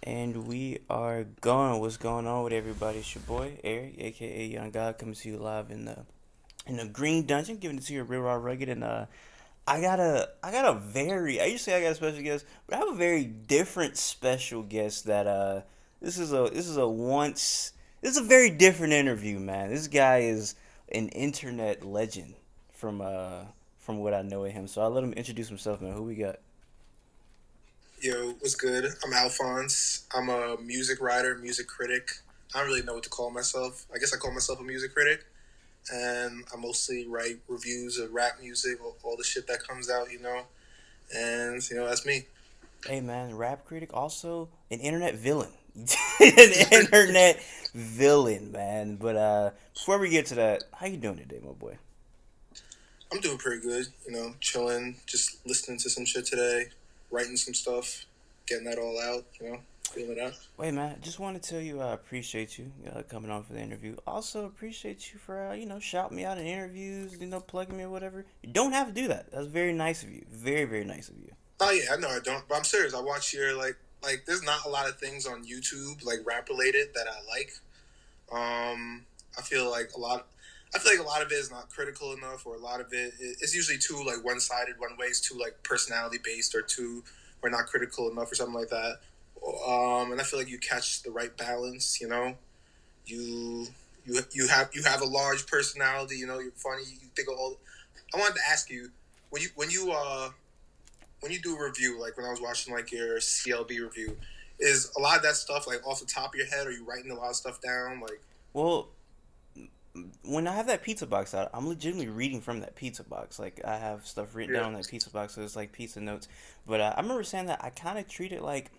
And we are going. What's going on with everybody? It's your boy Eric, aka Young God, coming to you live in the Green Dungeon, giving it to you real raw rugged. And I got a very. I usually I got a special guest, but I have a very different special guest. This is a very different interview, man. This guy is an internet legend from what I know of him. So I'll let him introduce himself, man. Who we got? Yo, what's good? I'm Alphonse. I'm a music writer, music critic. I don't really know what to call myself. I guess I call myself a music critic. And I mostly write reviews of rap music, all the shit that comes out, And, that's me. Hey man, rap critic, also an internet villain. An internet villain, man. But before we get to that, how you doing today, my boy? I'm doing pretty good, chilling, just listening to some shit today, writing some stuff, getting that all out, feeling it out. Wait, man, I just want to tell you I appreciate you coming on for the interview. Also appreciate you for shouting me out in interviews, plugging me or whatever. You don't have to do that. That's very nice of you. Very, very nice of you. Oh yeah, I know I don't, but I'm serious. I watch your there's not a lot of things on YouTube like rap related that I like. I feel like a lot. I feel like a lot of it is not critical enough, or a lot of it's usually too like one sided, one way. It's too like personality based, or not critical enough, or something like that. And I feel like you catch the right balance. You you have a large personality. You're funny. You think of all. I wanted to ask you when you do a review, like when I was watching like your CLB review, is a lot of that stuff like off the top of your head? Are you writing a lot of stuff down? Like, Well, when I have that pizza box out, I'm legitimately reading from that pizza box. Like I have stuff written yeah, down on that pizza box, so it's like pizza notes. But I remember saying that I kind of treat it like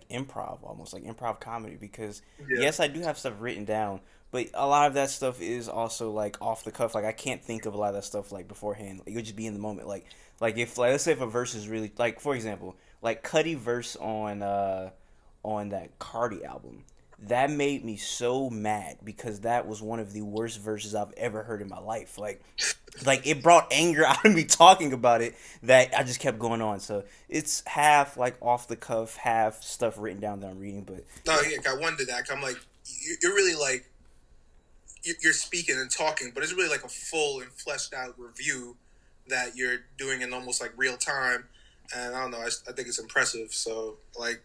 improv, almost like improv comedy, because yeah, yes, I do have stuff written down, but a lot of that stuff is also like off the cuff. Like I can't think of a lot of that stuff like beforehand. Like, it would just be in the moment. Like if like let's say if a verse is really like, for example, like Cudi verse on that Cardi album. That made me so mad because that was one of the worst verses I've ever heard in my life. Like it brought anger out of me talking about it, that I just kept going on. So it's half like off the cuff, half stuff written down that I'm reading. But no, yeah, yeah. I wondered that. I'm like, you're really like you're speaking and talking, but it's really like a full and fleshed out review that you're doing in almost like real time. And I don't know, I think it's impressive. So like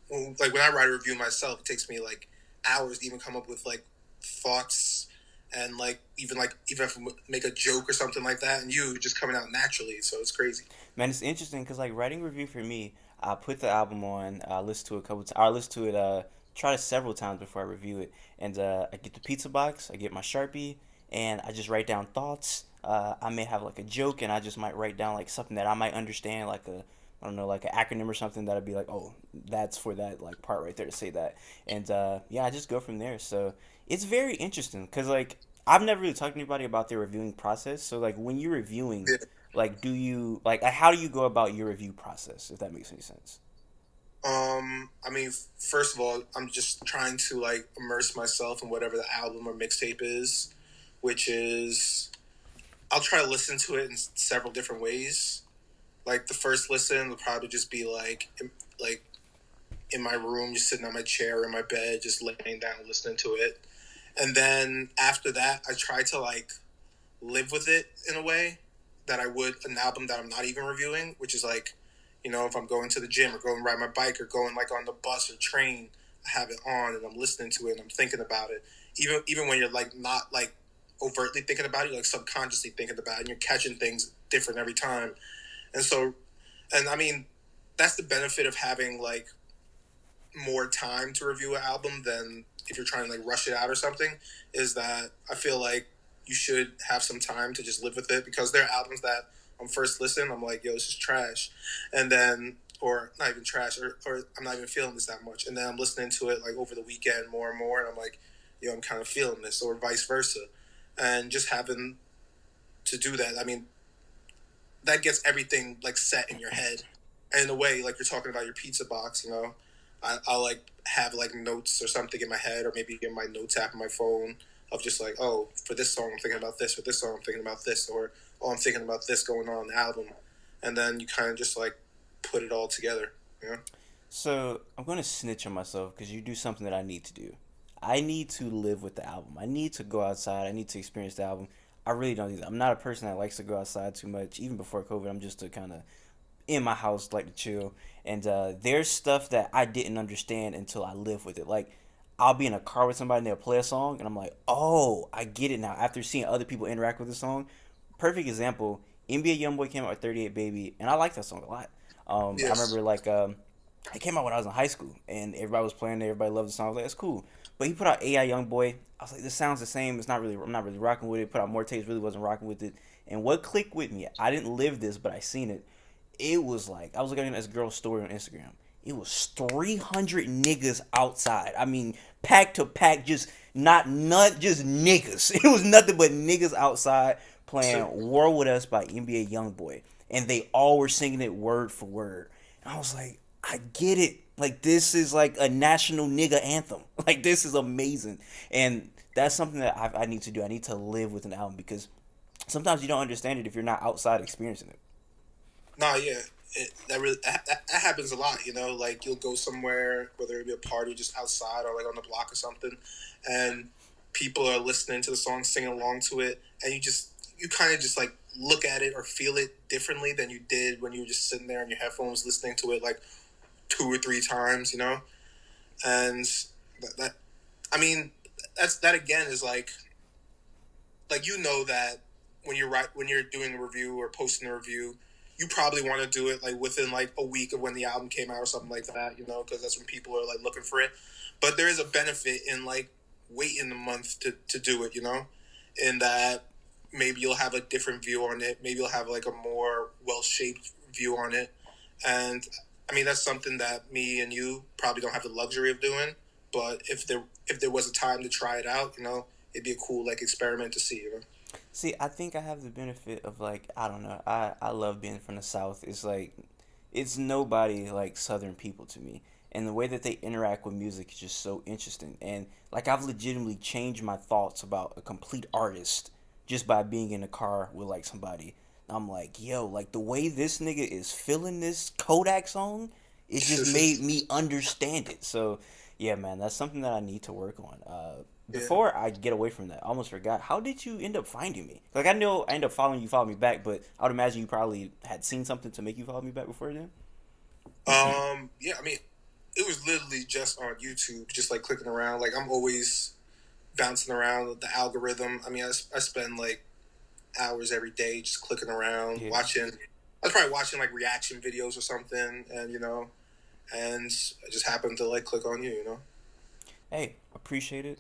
when I write a review myself, it takes me like hours to even come up with like thoughts and like even if I make a joke or something like that, and you just coming out naturally. So it's crazy. man, it's interesting because like writing a review for me, I put the album on, I listen to it a couple. I listen to it, try it several times before I review it, and I get the pizza box, I get my Sharpie, and I just write down thoughts. I may have like a joke, and I just might write down like something that I might understand, like a I don't know, like an acronym or something that I'd be like, oh, that's for that like part right there to say that, and yeah, I just go from there. So it's very interesting because like I've never really talked to anybody about their reviewing process. So like when you're reviewing, Yeah. like, do you like how do you go about your review process? If that makes any sense. I mean, first of all, I'm just trying to like immerse myself in whatever the album or mixtape is, which is I'll try to listen to it in several different ways. Like the first listen would probably just be like in my room, just sitting on my chair or in my bed, just laying down listening to it. And then after that, I try to like live with it in a way that I would an album that I'm not even reviewing, which is like, if I'm going to the gym or going ride my bike or going like on the bus or train, I have it on and I'm listening to it and I'm thinking about it. Even when you're like not like overtly thinking about it, you're like subconsciously thinking about it and you're catching things different every time. And so, and I mean, that's the benefit of having like more time to review an album than if you're trying to like rush it out or something, is that I feel like you should have some time to just live with it, because there are albums that on first listen I'm like, yo, this is trash, and then or not even trash, or I'm not even feeling this that much, and then I'm listening to it like over the weekend more and more, and I'm like, yo, I'm kind of feeling this, or vice versa, and just having to do that. I mean, that gets everything like set in your head. And in a way, like you're talking about your pizza box, I'll like have like notes or something in my head, or maybe in my notes app on my phone of just like, oh, for this song I'm thinking about this, for this song I'm thinking about this, or oh, I'm thinking about this going on in the album, and then you kind of just like put it all together. So I'm gonna snitch on myself because you do something that I need to do. I need to live with the album. I need to go outside. I need to experience the album. I really don't do that. I'm not a person that likes to go outside too much. Even before COVID, I'm just a kind of in my house, like to chill. And there's stuff that I didn't understand until I lived with it. Like I'll be in a car with somebody and they'll play a song, and I'm like, oh, I get it now. After seeing other people interact with the song, perfect example. NBA YoungBoy came out with 38 Baby, and I like that song a lot. I Yes. remember like it came out when I was in high school, and everybody was playing it. Everybody loved the song. I was like, that's cool. But he put out AI YoungBoy. I was like, this sounds the same. It's not really. I'm not really rocking with it. Put out more tapes. Really wasn't rocking with it. And what clicked with me? I didn't live this, but I seen it. It was like I was looking at this girl's story on Instagram. It was 300 niggas outside. I mean, pack to pack, just not just niggas. It was nothing but niggas outside playing "War with Us" by NBA YoungBoy, and they all were singing it word for word. And I was like, I get it. Like this is like a national nigga anthem. Like this is amazing, and that's something that I need to do. I need to live with an album because sometimes you don't understand it if you're not outside experiencing it. Nah, yeah, that happens a lot. You know, like you'll go somewhere, whether it be a party just outside or like on the block or something, and people are listening to the song, singing along to it, and you kind of just like look at it or feel it differently than you did when you were just sitting there on your headphones listening to it like two or three times. You know, and that I mean, that again is like you know that when you're doing a review or posting a review, you probably want to do it like within like a week of when the album came out or something like that, you know, because that's when people are like looking for it. But there is a benefit in like waiting a month to do it, you know, in that maybe you'll have a different view on it, maybe you'll have like a more well shaped view on it, and I mean that's something that me and you probably don't have the luxury of doing. But if there was a time to try it out, you know, it'd be a cool like experiment to see, you know. See, I think I have the benefit of like I don't know. I love being from the South. It's like it's nobody like Southern people to me, and the way that they interact with music is just so interesting. And like I've legitimately changed my thoughts about a complete artist just by being in a car with like somebody. I'm like, yo, like the way this nigga is feeling this Kodak song, it just made me understand it. So yeah, man, that's something that I need to work on. Yeah. Before I get away from that, I almost forgot. How did you end up finding me? Like I know I ended up following you, followed me back, but I would imagine you probably had seen something to make you follow me back before then. Yeah, I mean, it was literally just on YouTube, just like clicking around. Like I'm always bouncing around with the algorithm. I mean, I spend like hours every day just clicking around, Yeah. watching. I was probably watching like reaction videos or something, and you know, and I just happened to like click on you, you know. Hey, appreciate it.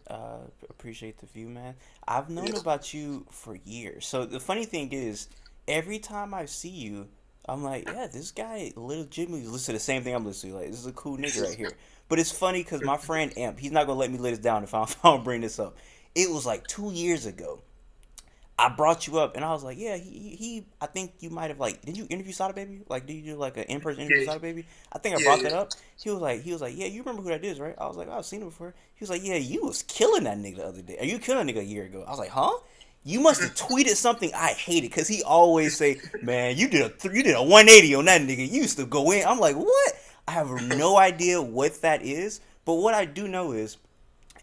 Appreciate the view, man. I've known Yeah. about you for years. So the funny thing is, every time I see you, I'm like, yeah, this guy legitimately listens to the same thing I'm listening to. Like, this is a cool nigga right here. But it's funny because my friend Amp, he's not gonna let me let this down if I don't bring this up. It was like 2 years ago. I brought you up, and I was like, yeah, he I think you might have like, did you interview Sada Baby? Like, did you do like an in person interview with Yeah, Sada Baby? I think I yeah, brought that yeah, up. He was like, yeah, you remember who that is, right? I was like, oh, I've seen him before. He was like, yeah, you was killing that nigga the other day. Are you killing a nigga a year ago? I was like, huh? You must have tweeted something I hated because he always say, man, you did a 180 on that nigga. You used to go in. I'm like, what? I have no idea what that is, but what I do know is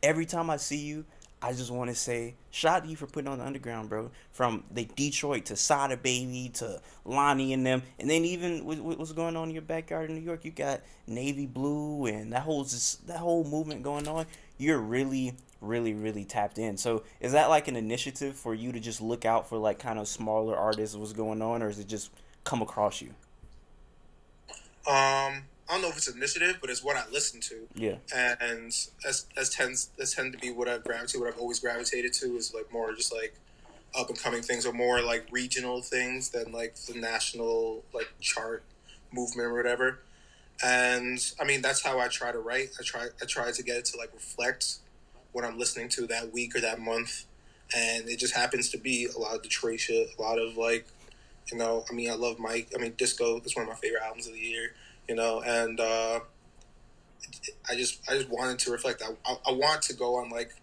every time I see you, I just want to say shout out to you for putting on the underground, bro. From the Detroit to Sada Baby to Lonnie and them, and then even what's going on in your backyard in New York, you got Navy Blue and that whole movement going on. You're really tapped in. So is that like an initiative for you to just look out for like kind of smaller artists? What's going on, or is it just come across you? I don't know if it's initiative, but it's what I listen to, Yeah. and that's tend to be what I've gravitated. What I've always gravitated to is like more just like up and coming things, or more like regional things than like the national like chart movement or whatever. And I mean that's how I try to write. I try to get it to like reflect what I'm listening to that week or that month, and it just happens to be a lot of Detroit shit, a lot of like, you know, I mean, I love Mike. I mean, Disco is one of my favorite albums of the year. You know, and I just wanted to reflect. I want to go on like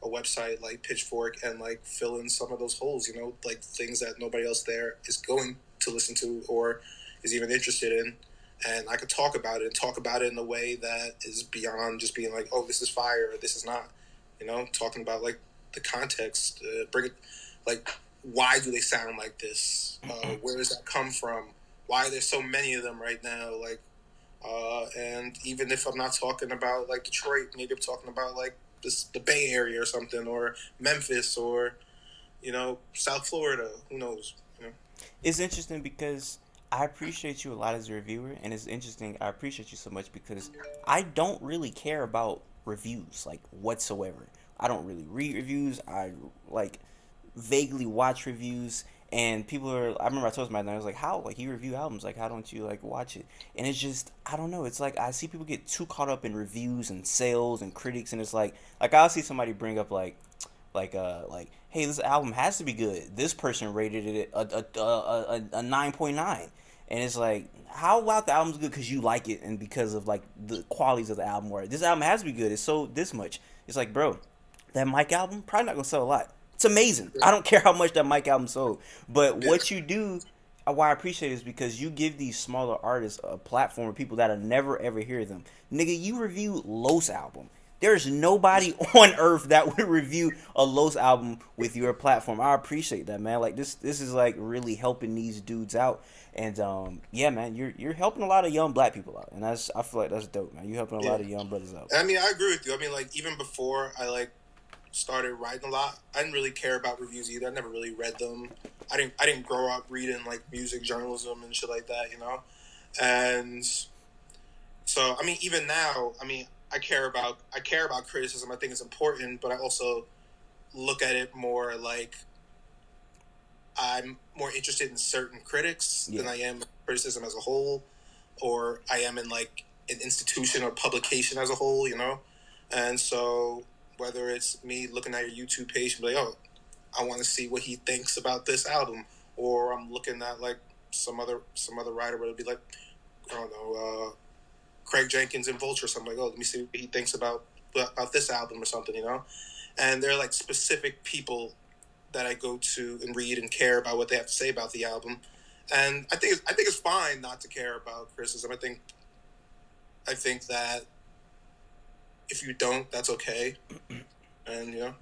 a website like Pitchfork and like fill in some of those holes. You know, like things that nobody else there is going to listen to or is even interested in. and I could talk about it and talk about it in a way that is beyond just being like, oh, this is fire or this is not. Talking about like the context, bring it, like, why do they sound like this? Where does that come from? Why are there so many of them right now? Like, and even if I'm not talking about like Detroit, maybe I'm talking about like the Bay Area or something, or Memphis, or South Florida. Who knows? It's interesting because I appreciate you a lot as a reviewer, and it's interesting. I appreciate you so much because I don't really care about reviews like whatsoever. I don't really read reviews. I like vaguely watch reviews, and people are. I remember I told somebody, I was like, "How? Like you review albums? Like how don't you like watch it?" And it's just I don't know. It's like I see people get too caught up in reviews and sales and critics, and it's like I'll see somebody bring up like hey, this album has to be good. This person rated it a 9.9, and it's like, how about the album's good because you like it and because of like the qualities of the album, or this album has to be good, it's sold this much. It's like, bro, that Mike album probably not gonna sell a lot. It's amazing. I don't care how much that Mike album sold, but Yeah. what you do, why I appreciate it is because you give these smaller artists a platform of people that'll never ever hear them. Nigga, you review Los album. There's nobody on earth that would review a Los album with your platform. I appreciate that, man. Like this is like really helping these dudes out. And yeah, man, you're helping a lot of young black people out, and I feel like that's dope, man. You're helping a Yeah. lot of young brothers out. I mean, I agree with you. I mean, like, even before I like started writing a lot, I didn't really care about reviews either. I never really read them. I didn't grow up reading like music journalism and shit like that. And so, I mean, even now, I mean, I care about criticism. I think it's important, but I also look at it more like I'm more interested in certain critics Yeah. than I am in criticism as a whole, or I am in like an institution or publication as a whole. And so whether it's me looking at your YouTube page and be like, oh, I want to see what he thinks about this album, or I'm looking at like some other writer where it'd be like, I don't know, Craig Jenkins in Vulture or something, like, oh, let me see what he thinks about this album or something. And they're like specific people that I go to and read and care about what they have to say about the album. And I think it's fine not to care about criticism. I think that if you don't, that's okay. And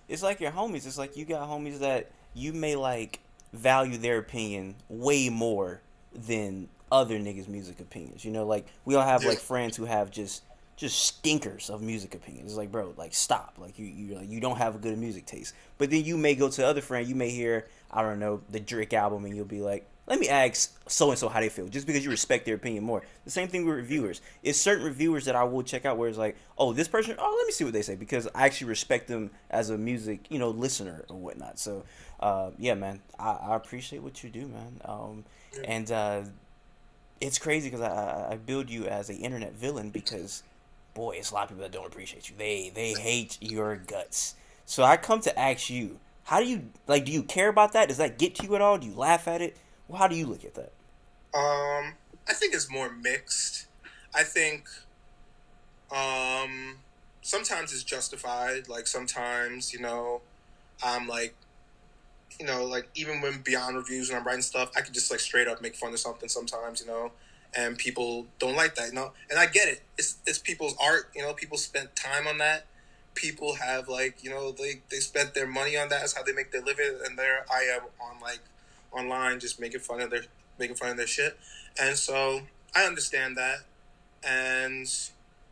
It's like your homies. It's like you got homies that you may like value their opinion way more than other niggas' music opinions. Like we all have yeah, like friends who have just stinkers of music opinions. It's like, bro, like stop. Like you don't have a good music taste. But then you may go to other friend, you may hear, I don't know, the Drake album, and you'll be like, let me ask so and so how they feel, just because you respect their opinion more. The same thing with reviewers. It's certain reviewers that I will check out where it's like, oh, this person, oh, let me see what they say, because I actually respect them as a music, listener or whatnot. So, yeah, man, I appreciate what you do, man. yeah. And it's crazy because I build you as a internet villain because, boy, it's a lot of people that don't appreciate you. They hate your guts. So I come to ask you, how do you like? Do you care about that? Does that get to you at all? Do you laugh at it? Well, how do you look at that? I think it's more mixed. I think um, sometimes it's justified. Like sometimes, I'm like even when beyond reviews when I'm writing stuff, I could just like straight up make fun of something sometimes. And people don't like that. And I get it. It's people's art. People spent time on that. People have like they spent their money on that. That's how they make their living. And there I am on like online just making fun of their shit. And so I understand that. And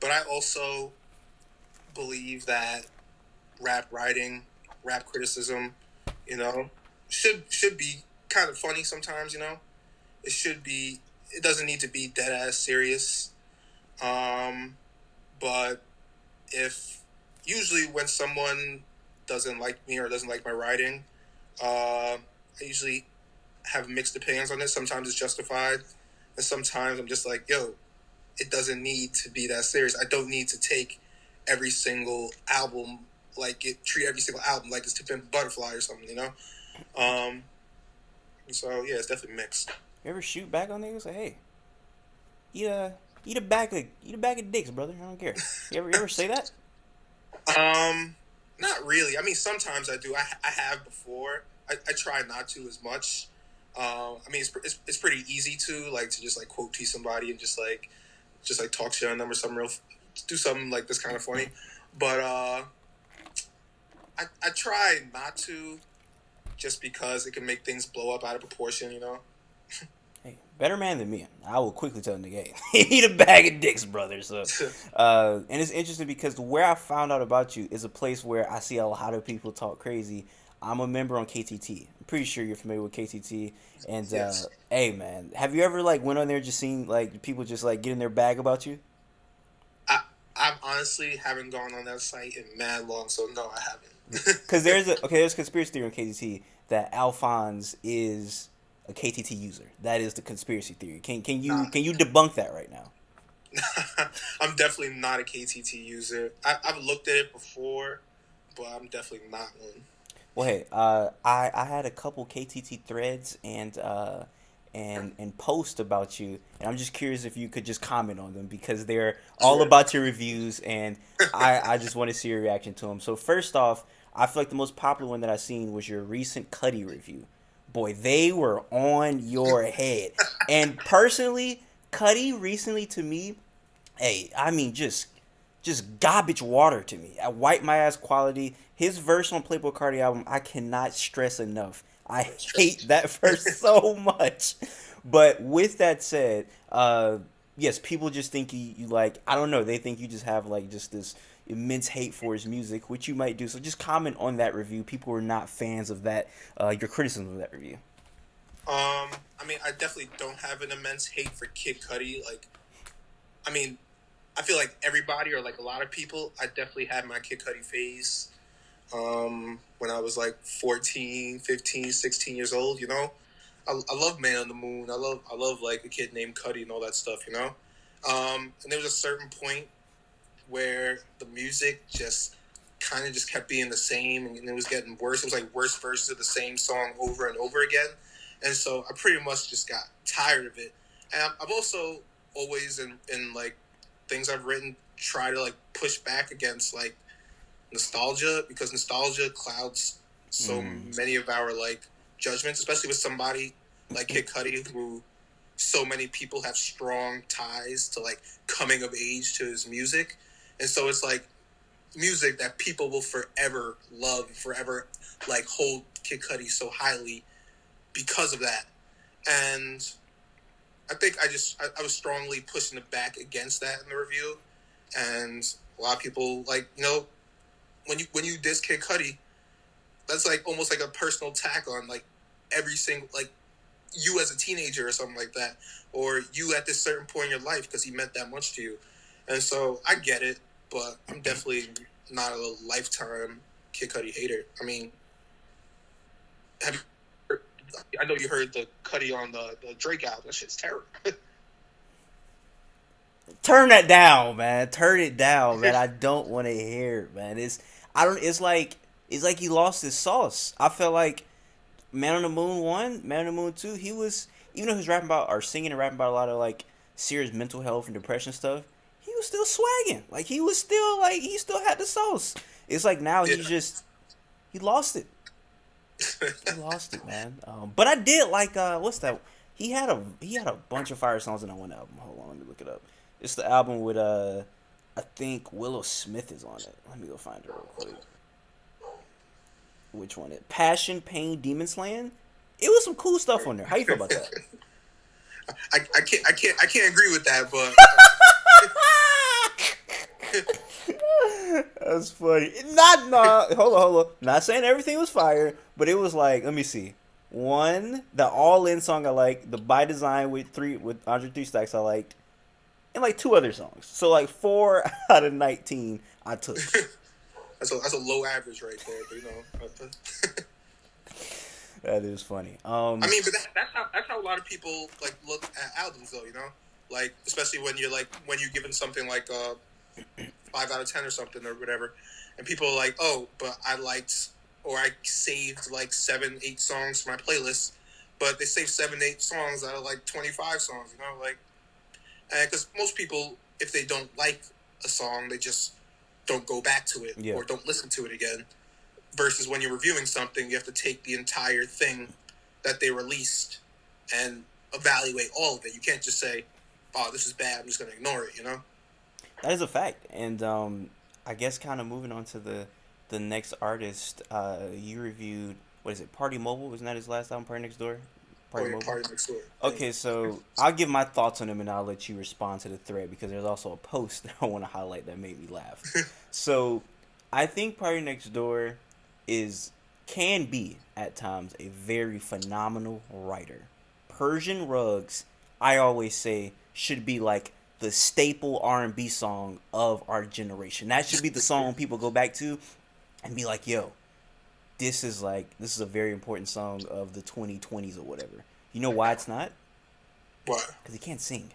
but I also believe that rap writing, rap criticism, you know, should be kind of funny sometimes. It should be. It doesn't need to be dead ass serious. Um, but if usually when someone doesn't like me or doesn't like my writing, I usually have mixed opinions on it. Sometimes it's justified, and sometimes I'm just like, yo, it doesn't need to be that serious. I don't need to take every single album treat every single album like it's To Pimp a Butterfly or something. Um, so yeah, it's definitely mixed. You ever shoot back on niggas? Like, hey, eat a eat a bag of dicks, brother. I don't care. You ever say that? Um, Not really. I mean, sometimes I do. I have before. I try not to as much. I mean, it's pretty easy to like to just like quote tweet somebody and just like talk shit on them or something do something like this kind of funny. But I try not to, just because it can make things blow up out of proportion, you know. Hey, better man than me. I will quickly tell the nigga, hey, eat a bag of dicks, brother. So, and it's interesting because where I found out about you is a place where I see a lot of people talk crazy. I'm a member on KTT. I'm pretty sure you're familiar with KTT. And Yes, hey, man, have you ever like went on there just seen like people just like get in their bag about you? I I honestly haven't gone on that site in mad long, so no, I Because haven't. there's a conspiracy theory on KTT that Alphonse is a KTT user. That is the conspiracy theory. Nah, Can you debunk that right now? I'm definitely not a KTT user. I've looked at it before, but I'm definitely not one. Well, hey, I had a couple KTT threads and posts about you, and I'm just curious if you could just comment on them because they're all Sure. about your reviews, and I just want to see your reaction to them. So first off, I feel like the most popular one that I seen was your recent Cudi review. Boy, they were on your head, and personally, Cudi recently to me, hey, I mean just garbage water to me. I wipe my ass quality. His verse on Playboy Cardi album, I cannot stress enough. I hate that verse so much. But with that said, yes, people just think you like I don't know. They think you just have like just this immense hate for his music, which you might do. So just comment on that review. People are not fans of that. Your criticism of that review. I mean, I definitely don't have an immense hate for Kid Cudi. Like, I mean, I feel like everybody or like a lot of people, I definitely had my Kid Cudi phase. When I was like 14, 15, 16 years old, you know. I love Man on the Moon. I love like a kid named Cudi and all that stuff, you know. And there was a certain point where the music just kind of just kept being the same, and it was getting worse. It was like worse versions of the same song over and over again, and so I pretty much just got tired of it. And I've also always in like things I've written try to like push back against like nostalgia, because nostalgia clouds so Mm. many of our like judgments, especially with somebody like Kid Cudi, who so many people have strong ties to like coming of age to his music. And so it's like music that people will forever love, forever like hold Kid Cudi so highly because of that. And I think I was strongly pushing it back against that in the review. And a lot of people like, you know, when you diss Kid Cudi, that's like almost like a personal attack on like every single like you as a teenager or something like that, or you at this certain point in your life because he meant that much to you. And so I get it, but I'm definitely not a lifetime Kid Cudi hater. I mean, have you heard, I know you heard the Cudi on the Drake album. That shit's terrible. Turn that down, man. Turn it down, man. I don't want to hear it, man. It's I don't. It's like he lost his sauce. I felt like Man on the Moon 1, Man on the Moon 2. He was even though he was rapping about or singing and rapping about a lot of like serious mental health and depression stuff. He was still swagging. Like he was still like he still had the sauce. It's like now Yeah. he's just he lost it. He lost it, man. But I did like what's that? He had a bunch of fire songs in that one album. Hold on, let me look it up. It's the album with I think Willow Smith is on it. Let me go find it real quick. Which one? It Passion, Pain, Demon Slaying. It was some cool stuff on there. How you feel about that? I can't agree with that, but That's funny. Not nah. Hold on. Not saying everything was fire, but it was like let me see. One, the All In song I like, the By Design with Andre Three Stacks I liked, and like two other songs. So like 4 out of 19 I took. that's a low average right there. But, you know, That is funny. I mean, but that's how a lot of people like look at albums, though. You know, like especially when you're like when you're given something like 5 out of 10 or something or whatever, and people are like, oh, but I liked or I saved like 7, 8 songs for my playlist, but they save 7, 8 songs out of like 25 songs. You know, like and because most people, if they don't like a song, they just don't go back to it Yeah. or don't listen to it again. Versus when you're reviewing something, you have to take the entire thing that they released and evaluate all of it. You can't just say, "Oh, this is bad. I'm just gonna ignore it." That is a fact. And I guess kind of moving on to the next artist, you reviewed, what is it, Party Mobile? Wasn't that his last album, Party Next Door? Oh Party yeah, Mobile? Party Next Door. Yeah. Okay, so I'll give my thoughts on him and I'll let you respond to the thread because there's also a post that I want to highlight that made me laugh. So I think Party Next Door is can be at times a very phenomenal writer. Persian Rugs, I always say, should be like the staple R&B song of our generation. That should be the song people go back to and be like, "Yo, this is a very important song of the 2020s or whatever." You know why it's not? What? Because he can't sing.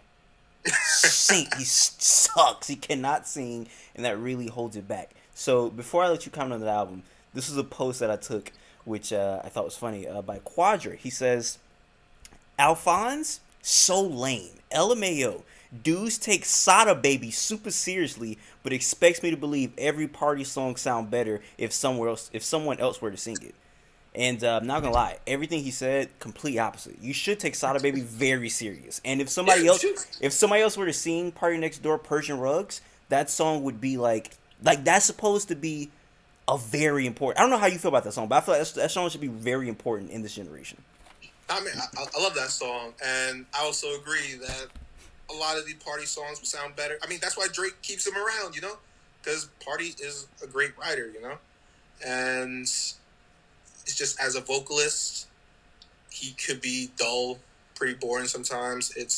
He sucks. He cannot sing, and that really holds it back. So before I let you comment on the album, this is a post that I took, which I thought was funny, by Quadra. He says, "Alphonse, so lame. LMAO. Dudes take Sada Baby super seriously, but expects me to believe every party song sound better if someone else were to sing it." And I'm not gonna lie, everything he said, complete opposite. You should take Sada Baby very serious. And Yeah, shoot. if somebody else were to sing Party Next Door, Persian Rugs, that song would be like that's supposed to be a very important. I don't know how you feel about that song, but I feel like that song should be very important in this generation. I mean, I love that song, and I also agree that a lot of the party songs would sound better. I mean, that's why Drake keeps him around, because Party is a great writer. And it's just as a vocalist, he could be dull, pretty boring sometimes. It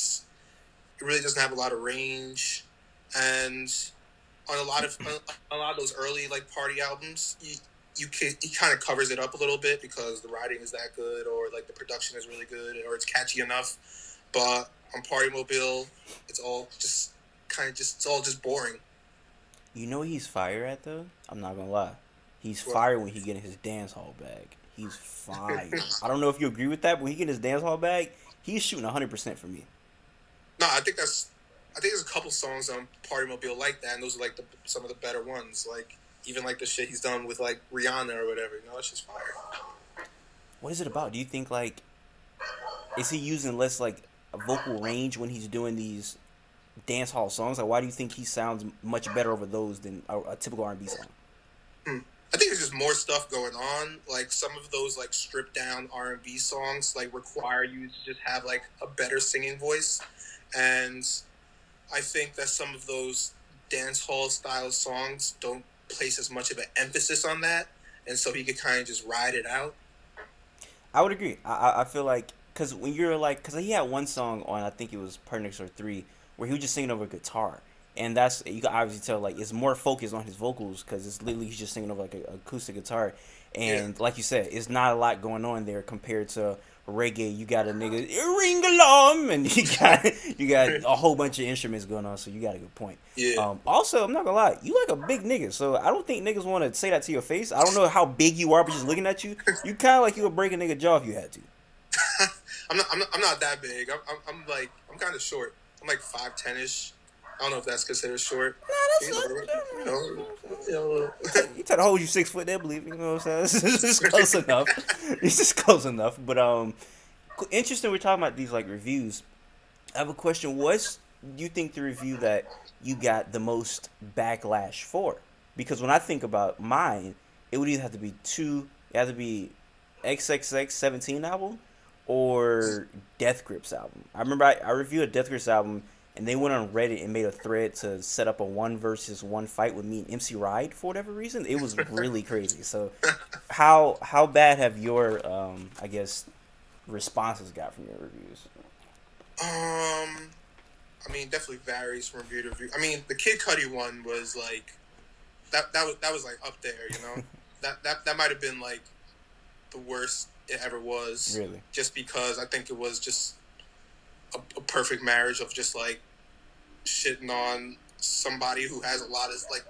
really doesn't have a lot of range, and on a lot of those early like party albums, he kind of covers it up a little bit because the writing is that good, or like the production is really good, or it's catchy enough. But on Party Mobile, it's all just it's all just boring. You know what he's fire at though? I'm not gonna lie. He's Well, fire when he get in his dance hall bag. He's fire. I don't know if you agree with that, but when he get in his dance hall bag, he's shooting 100% for me. no, I think there's a couple songs on Party Mobile like that, and those are like some of the better ones. Like even like the shit he's done with like Rihanna or whatever. It's just fire. What is it about? Do you think like is he using less like a vocal range when he's doing these dance hall songs? Like why do you think he sounds much better over those than a typical R&B song? Hmm. I think there's just more stuff going on. Like some of those like stripped down R&B songs like require you to just have like a better singing voice, and I think that some of those dance hall style songs don't place as much of an emphasis on that, and so he could kind of just ride it out. I would agree. I feel like because when you're like because he had one song on I think it was PartyNextDoor or 3 where he was just singing over guitar. And that's you can obviously tell like it's more focused on his vocals because it's literally he's just singing over like an acoustic guitar, and Yeah. like you said, it's not a lot going on there compared to reggae. You got a nigga ring alarm, and you got a whole bunch of instruments going on. So you got a good point. Yeah. Also, I'm not gonna lie, you like a big nigga, so I don't think niggas want to say that to your face. I don't know how big you are, but just looking at you, you kind of like you would break a nigga jaw if you had to. I'm not that big. I'm kind of short. I'm like 5'10" ish. I don't know if that's considered short. Nah, You know, you know, you try to hold you 6 foot there, believe me, you know what I'm saying? It's just close enough. It's just close enough. But interesting. We're talking about these like reviews. I have a question. What's you think the review that you got the most backlash for? Because when I think about mine, it would either have to be it has to be XXX 17 album or Death Grips album. I remember I reviewed a Death Grips album and they went on Reddit and made a thread to set up a 1 versus 1 fight with me and MC Ride for whatever reason. It was really crazy. So, how bad have your I guess responses got from your reviews? I mean, definitely varies from review to review. I mean, the Kid Cudi one was like that was like up there. That might have been like the worst it ever was. Really? Just because I think it was just a perfect marriage of just like shitting on somebody who has a lot of like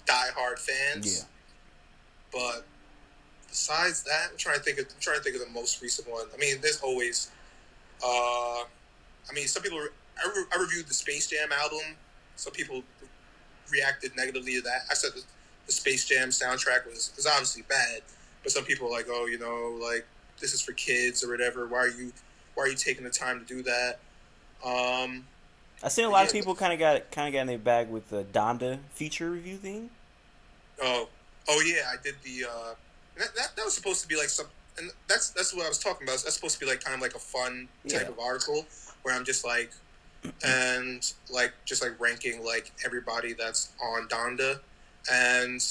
diehard fans. Yeah. But besides that, I'm trying to think of the most recent one. I mean, there's always. I mean, some people. I reviewed the Space Jam album. Some people reacted negatively to that. I said the Space Jam soundtrack was obviously bad, but some people were like, oh, like this is for kids or whatever. Why are you Why are you taking the time to do that? Um, I seen a but lot yeah. of people kind of got in their bag with the Donda feature review thing. Oh, oh yeah, I did the. That was supposed to be like some, and that's what I was talking about. That's supposed to be like kind of like a fun type Yeah, of article where I'm just like, and like just like ranking like everybody that's on Donda, and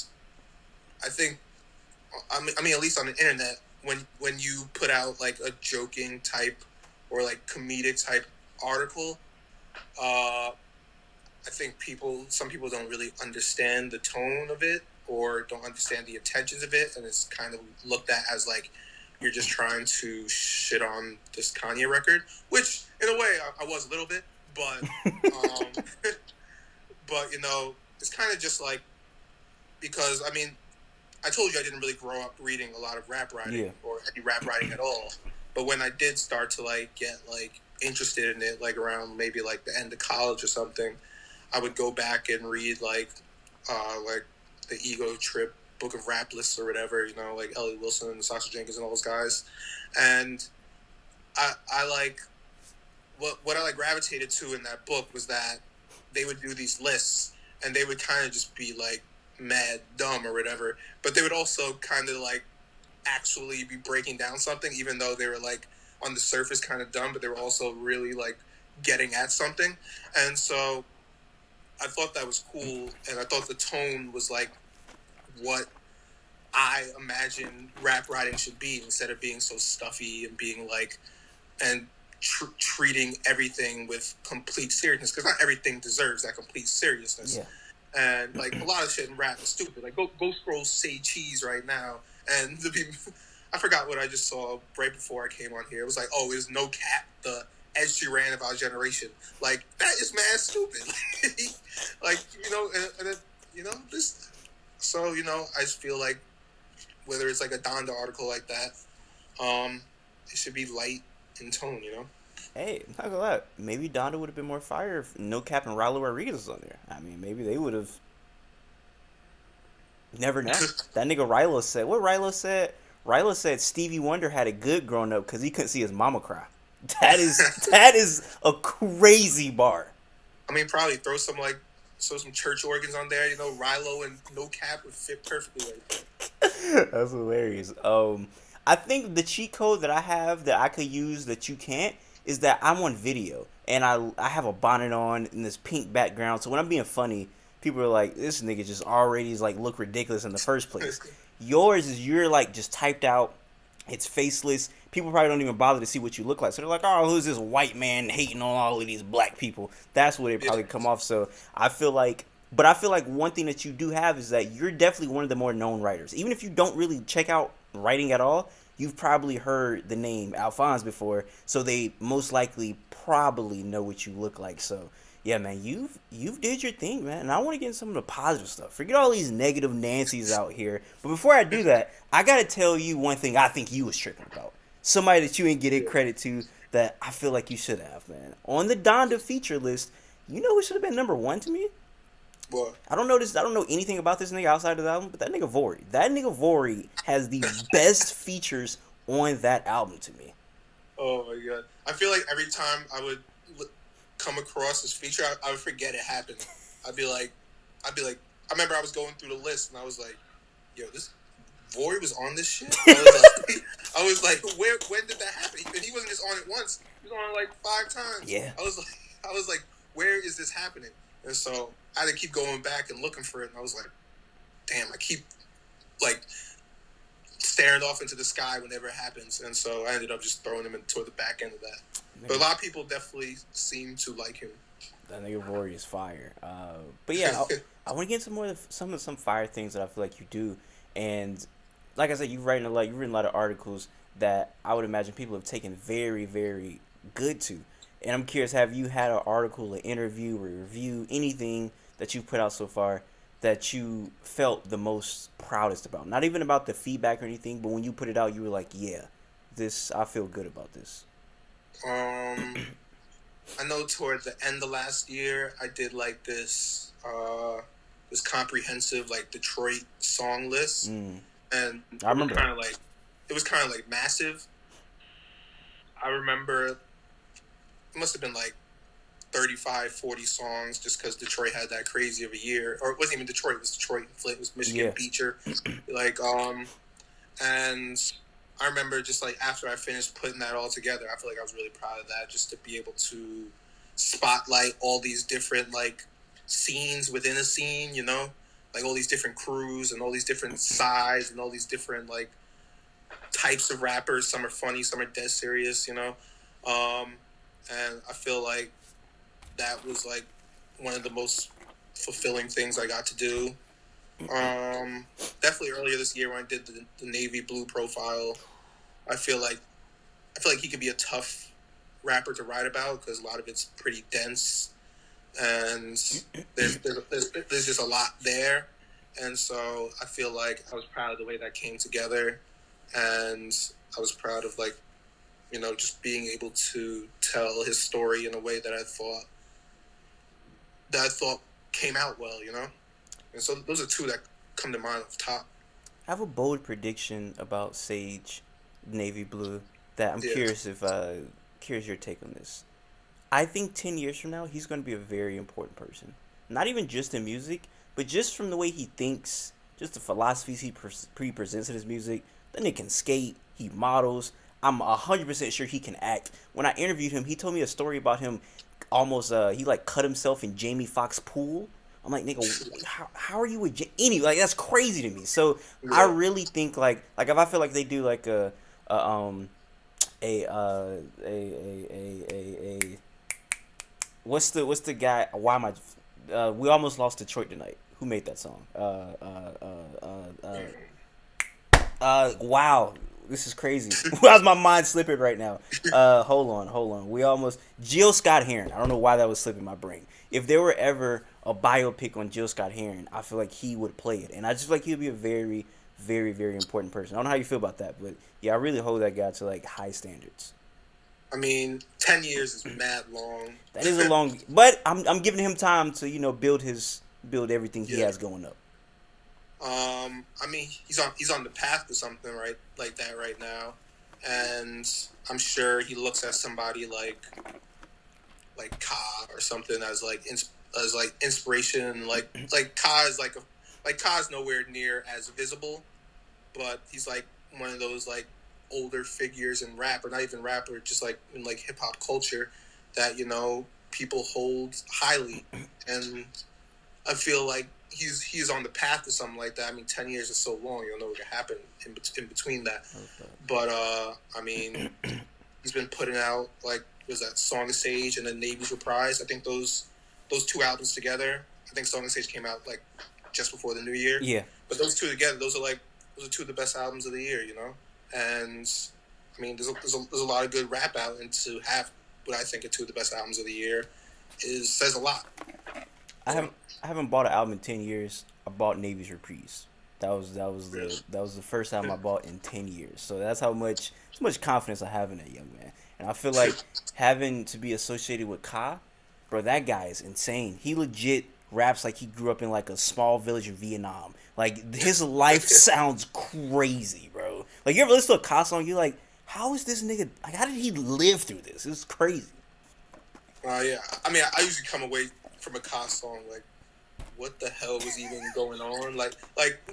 I think I mean, at least on the internet, when you put out like a joking type or like comedic type article, uh, I think some people don't really understand the tone of it or don't understand the intentions of it, and it's kind of looked at as like you're just trying to shit on this Kanye record, which in a way I was a little bit, but um, but it's kind of just like because I mean I told you I didn't really grow up reading a lot of rap writing yeah. or any rap writing at all. But when I did start to like get like interested in it, like around maybe like the end of college or something, I would go back and read like the Ego Trip Book of Rap Lists or whatever, like Ellie Wilson and Sasha Jenkins and all those guys. And I like what I like gravitated to in that book was that they would do these lists and they would kind of just be like mad dumb or whatever, but they would also kind of like actually be breaking down something, even though they were like on the surface kind of dumb, but they were also really like getting at something. And so I thought that was cool, and I thought the tone was like what I imagine rap writing should be, instead of being so stuffy and being like and treating everything with complete seriousness, because not everything deserves that complete seriousness. Yeah. And like a lot of shit in rap is stupid. Like go scroll Say Cheese right now, and I forgot what I just saw right before I came on here. It was like, oh, there's no cap, the Ed Sheeran of our generation. Like that is mad stupid. Like this. So I just feel like whether it's like a Donda article like that, it should be light in tone. Hey, not gonna lie. Maybe Donda would have been more fire if No Cap and Rilo Rodriguez was on there. I mean, maybe they would have. Never know. That nigga Rilo said what Rilo said. Rilo said Stevie Wonder had it good growing up because he couldn't see his mama cry. That is a crazy bar. I mean, probably throw some church organs on there. Rilo and No Cap would fit perfectly right there. That's hilarious. I think the cheat code that I have that I could use that you can't is that I'm on video and I have a bonnet on in this pink background. So when I'm being funny, people are like, "This nigga just already is like look ridiculous in the first place." Yours is you're like just typed out. It's faceless. People probably don't even bother to see what you look like. So they're like, "Oh, who's this white man hating on all of these black people?" That's what it probably come off. So I feel like one thing that you do have is that you're definitely one of the more known writers. Even if you don't really check out writing at all, you've probably heard the name Alphonse before, so they most likely probably know what you look like. So yeah, man, you've did your thing, man. And I want to get into some of the positive stuff. Forget all these negative Nancy's out here. But before I do that, I gotta tell you one thing I think you was tripping about. Somebody that you ain't get credit to that I feel like you should have, man. On the Donda feature list, you know who should have been number one to me? What? I don't know this. I don't know anything about this nigga outside of the album, but that nigga Vori. That nigga Vori has the best features on that album to me. Oh my god! I feel like every time I would come across this feature, I would forget it happened. I'd be like, I remember I was going through the list and I was like, yo, this Vori was on this shit. I was like, when did that happen? And he wasn't just on it once. He was on it like 5 times. Yeah. I was like, where is this happening? And so I had to keep going back and looking for it. And I was like, damn, I keep like staring off into the sky whenever it happens. And so I ended up just throwing him toward the back end of that. But a lot of people definitely seem to like him. That nigga Vori is fire. But yeah, I want to get into more of some fire things that I feel like you do. And like I said, you've written a lot of articles that I would imagine people have taken very, very good to. And I'm curious, have you had an article, an interview, or review, anything that you've put out so far that you felt the most proudest about? Not even about the feedback or anything, but when you put it out, you were like, yeah, I feel good about this. I know toward the end of last year, I did like this comprehensive like Detroit song list, and I remember. It was kind of like massive. I remember it must have been like 35, 40 songs just because Detroit had that crazy of a year. Or it wasn't even Detroit, it was Detroit and Flint, it was Michigan Yeah. Beecher. Like, and I remember just like after I finished putting that all together, I feel like I was really proud of that just to be able to spotlight all these different like scenes within a scene, you know? Like all these different crews and all these different sides and all these different like types of rappers. Some are funny, some are dead serious, you know? Um, and I feel like that was like one of the most fulfilling things I got to do. Definitely earlier this year when I did the navy blue profile, I feel like he could be a tough rapper to write about because a lot of it's pretty dense and there's just a lot there, and so I feel like I was proud of the way that came together, and I was proud of like just being able to tell his story in a way that I thought came out well, and so those are two that come to mind off top. I have a bold prediction about Sage Navy Blue that I'm Yeah. curious your take on this. I think 10 years from now he's going to be a very important person. Not even just in music, but just from the way he thinks, just the philosophies he presents in his music. Then he can skate, he models. I'm 100% sure he can act. When I interviewed him, he told me a story about him almost he like cut himself in Jamie Foxx pool. I'm like, nigga, how are you with like that's crazy to me. So I Yeah. really think like if I feel like they do like a a a what's the guy? Why am I? We almost lost Detroit tonight. Who made that song? Wow, this is crazy. How's my mind slipping right now? Hold on. We almost Jill Scott Heron. I don't know why that was slipping my brain. If there were ever a biopic on Jill Scott Heron, I feel like he would play it, and I just feel like he would be a very, very, very important person. I don't know how you feel about that, but yeah, I really hold that guy to like high standards. I mean, 10 years is mad long. That is a long, but I'm giving him time to build everything he Yeah. has going up. I mean, he's on the path to something right like that right now, and I'm sure he looks at somebody like Ka or something as like as like inspiration. Like Ka is like Ka's nowhere near as visible, but he's like one of those like older figures in rap, or not even rap, or just like in like hip hop culture that people hold highly, and I feel like he's on the path to something like that. I mean, 10 years is so long; you don't know what could happen in between that. Okay. But I mean, he's been putting out like was that Song of Sage and then Navy's Reprise. I think those two albums together. I think Song of Sage came out like just before the new year. Yeah, But those two together, those are two of the best albums of the year. And I mean, there's a lot of good rap out, and to have what I think are two of the best albums of the year says a lot. I haven't I haven't bought an album in 10 years. I bought Navy's Reprise. That was the first album I bought in 10 years. So that's how much confidence I have in that young man. And I feel like having to be associated with Ka, bro, that guy is insane. He legit raps like he grew up in like a small village in Vietnam. Like his life sounds crazy, bro. Like you ever listen to a Ka song, you're like, how is this nigga? Like, how did he live through this? It's crazy. Yeah. I mean, I usually come away from a Ka song like, what the hell was even going on? Like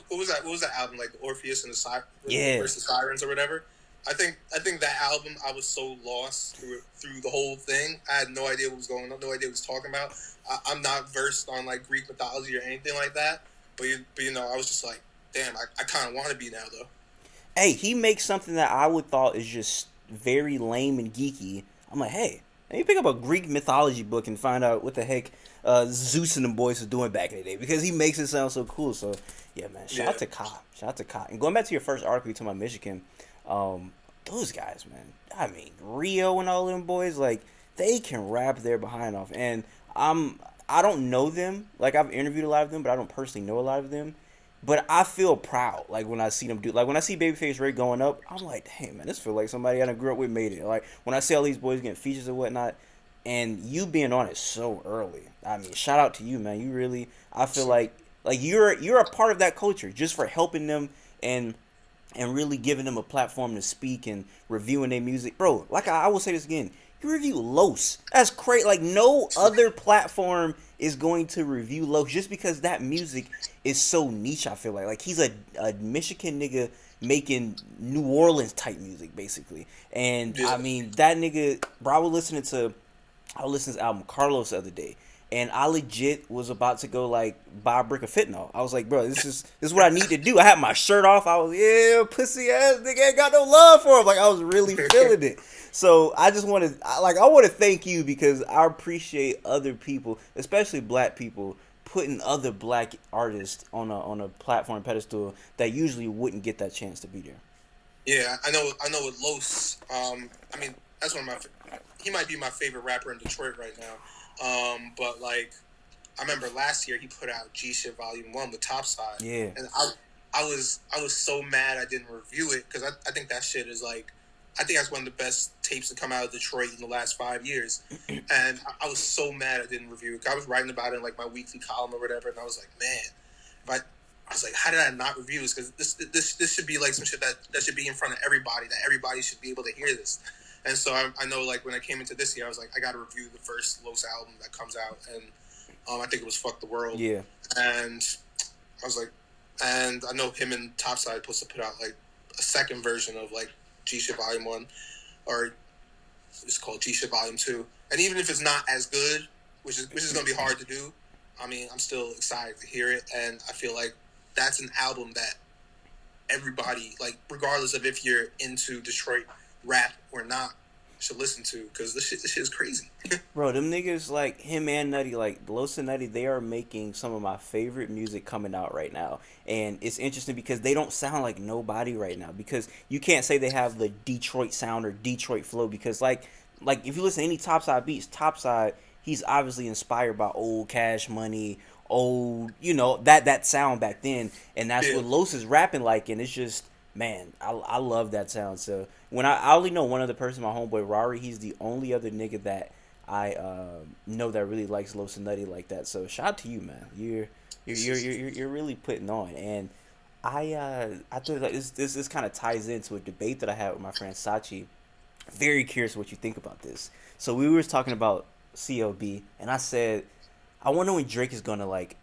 what was that? What was that album? Like Orpheus and the Yeah. versus Sirens or whatever. I think that album I was so lost through the whole thing. I had no idea what was going on, no idea what he was talking about. I'm not versed on like Greek mythology or anything like that. But I was just like, damn, I kind of want to be now though. Hey, he makes something that I would thought is just very lame and geeky. I'm like, hey, let me pick up a Greek mythology book and find out what the heck Zeus and them boys was doing back in the day, because he makes it sound so cool. So yeah, man, shout out to Ka, shout out to Ka. And going back to your first article you talking about Michigan, those guys, man. I mean, Rio and all them boys, like they can rap their behind off. And I don't know them. Like I've interviewed a lot of them, but I don't personally know a lot of them. But I feel proud, like when I see them do, like when I see Babyface Ray going up, I'm like, damn man, this feel like somebody I done grew up with made it. Like when I see all these boys getting features and whatnot, and you being on it so early. I mean, shout out to you, man. You really, I feel like you're a part of that culture just for helping them and and really giving them a platform to speak and reviewing their music. Bro, like I will say this again. You review Los. That's crazy. Like no other platform is going to review Los just because that music is so niche, I feel like. Like he's a Michigan nigga making New Orleans type music basically. And Yeah. I mean that nigga bro, I was listening to his album Carlos the other day, and I legit was about to go like buy a brick of fentanyl. I was like, bro, this is what I need to do. I had my shirt off. I was pussy ass nigga ain't got no love for him. Like I was really feeling it. So I just want to I want to thank you because I appreciate other people, especially black people, putting other black artists on a platform pedestal that usually wouldn't get that chance to be there. Yeah, I know. I know with Los. I mean, that's one of my. He might be my favorite rapper in Detroit right now. But like, I remember last year he put out G Shit Volume 1 with Topside, Yeah. and I was so mad I didn't review it because I think that shit is like, I think that's one of the best tapes to come out of Detroit in the last 5 years, and I was so mad I didn't review it. I was writing about it in like my weekly column or whatever, and I was like, man, if I was like, how did I not review this? Because this should be like some shit that should be in front of everybody, that everybody should be able to hear this. And so I know, like, when I came into this year, I was like, I got to review the first Los album that comes out. And I think it was Fuck the World. Yeah. And I was like, and I know him and Topside supposed to put out, like, a second version of, like, G Shit Volume 1. Or it's called G Shit Volume 2. And even if it's not as good, which is going to be hard to do, I mean, I'm still excited to hear it. And I feel like that's an album that everybody, like, regardless of if you're into Detroit rap or not, should listen to, because this shit is crazy. Bro, them niggas like him and Nutty, like Los and Nutty, they are making some of my favorite music coming out right now. And it's interesting because they don't sound like nobody right now. Because you can't say they have the Detroit sound or Detroit flow because like if you listen to any Topside beats, Topside, he's obviously inspired by old Cash Money, old, that sound back then. And that's Yeah. what Los is rapping like, and it's just man, I love that sound. So when I only know one other person, my homeboy Rari, he's the only other nigga that I know that really likes Los and Nutty like that. So shout out to you, man. You're really putting on, and I thought like this kind of ties into a debate that I had with my friend Sachi. Very curious what you think about this. So we were talking about CLB, and I said I wonder when Drake is gonna like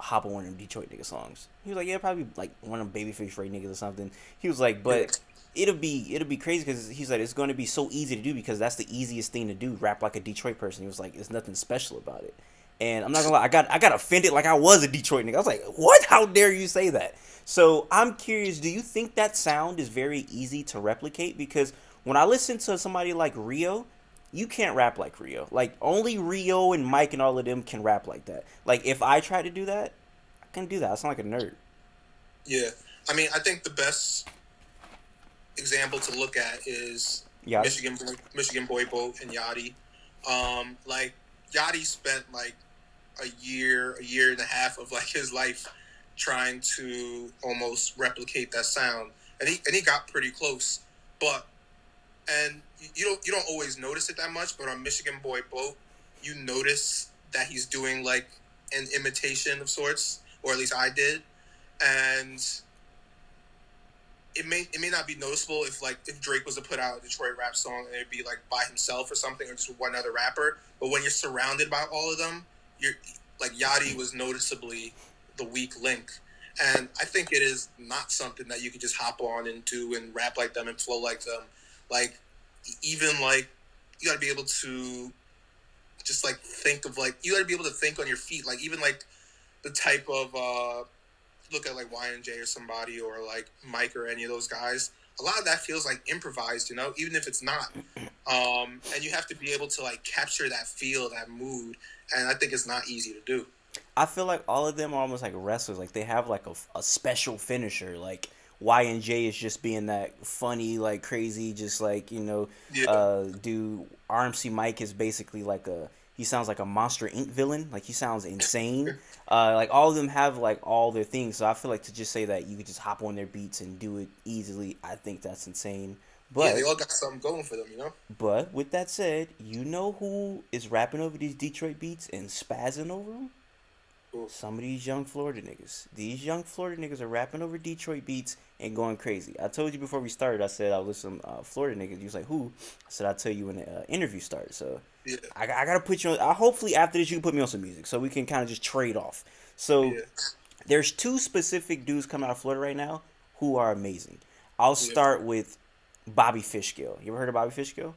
hop on one of them Detroit nigga songs. He was like, yeah, probably like one of them Babyface Ray niggas or something. He was like, but it'll be crazy because he's like it's going to be so easy to do because that's the easiest thing to do. Rap like a Detroit person. He was like, it's nothing special about it. And I'm not gonna lie, I got offended like I was a Detroit nigga. I was like, what? How dare you say that? So I'm curious. Do you think that sound is very easy to replicate? Because when I listen to somebody like Rio, you can't rap like Rio. Like only Rio and Mike and all of them can rap like that. Like if I try to do that, I can do that. I sound like a nerd. Yeah. I mean, I think the best example to look at is Yeah. Michigan Boy Boat and Yachty. Like Yachty spent like a year and a half of like his life trying to almost replicate that sound, and he got pretty close. But and you don't always notice it that much, but on Michigan Boy Boat, you notice that he's doing like an imitation of sorts, or at least I did, and it may not be noticeable if Drake was to put out a Detroit rap song and it'd be like by himself or something or just one other rapper. But when you're surrounded by all of them, you're like Yachty was noticeably the weak link. And I think it is not something that you could just hop on and do and rap like them and flow like them. Like even like you got to be able to just like think of like you got to be able to think on your feet. Like even like the type of look at like Y&J or somebody or like Mike or any of those guys, a lot of that feels like improvised, even if it's not. And you have to be able to like capture that feel, that mood, and I think it's not easy to do. I feel like all of them are almost like wrestlers. Like they have like a special finisher. Like Y&J is just being that funny, like crazy, just like Yeah, do RMC Mike is basically like he sounds like a Monster Inc. villain. Like he sounds insane. Like all of them have like all their things. So I feel like to just say that you could just hop on their beats and do it easily, I think that's insane. yeah, they But all got something going for them. but with that said, you know who is rapping over these Detroit beats and spazzing over them? Cool. Some of these young Florida niggas. These young Florida niggas are rapping over Detroit beats and going crazy. I told you before we started, I said I was some Florida niggas. You was like, who? I said, I'll tell you when the interview starts. So Yeah. I gotta put you on. Hopefully, after this, you can put me on some music so we can kind of just trade off. So Yeah. there's two specific dudes coming out of Florida right now who are amazing. I'll Yeah. start with Bobby Fishkill. You ever heard of Bobby Fishkill?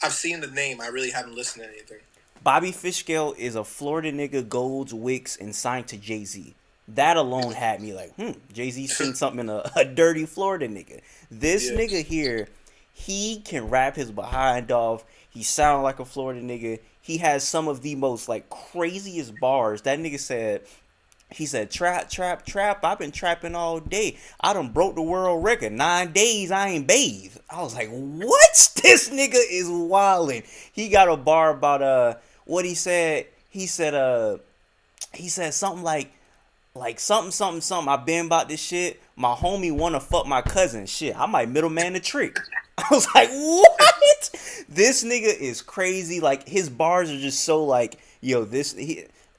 I've seen the name. I really haven't listened to anything. Bobby Fishkill is a Florida nigga, Golds, Wicks, and signed to Jay-Z. That alone Yeah. had me like, Jay-Z seen something in a dirty Florida nigga. This Yeah. nigga here, he can rap his behind off. He sound like a Florida nigga. He has some of the most like craziest bars. That nigga said, he said, trap, trap, trap. I've been trapping all day. I done broke the world record. 9 days I ain't bathed. I was like, what? This nigga is wildin'. He got a bar about what he said. He said something like something something something. I been about this shit. My homie wanna fuck my cousin. Shit, I might middleman the trick. I was like, what? This nigga is crazy. Like his bars are just so like, yo, it's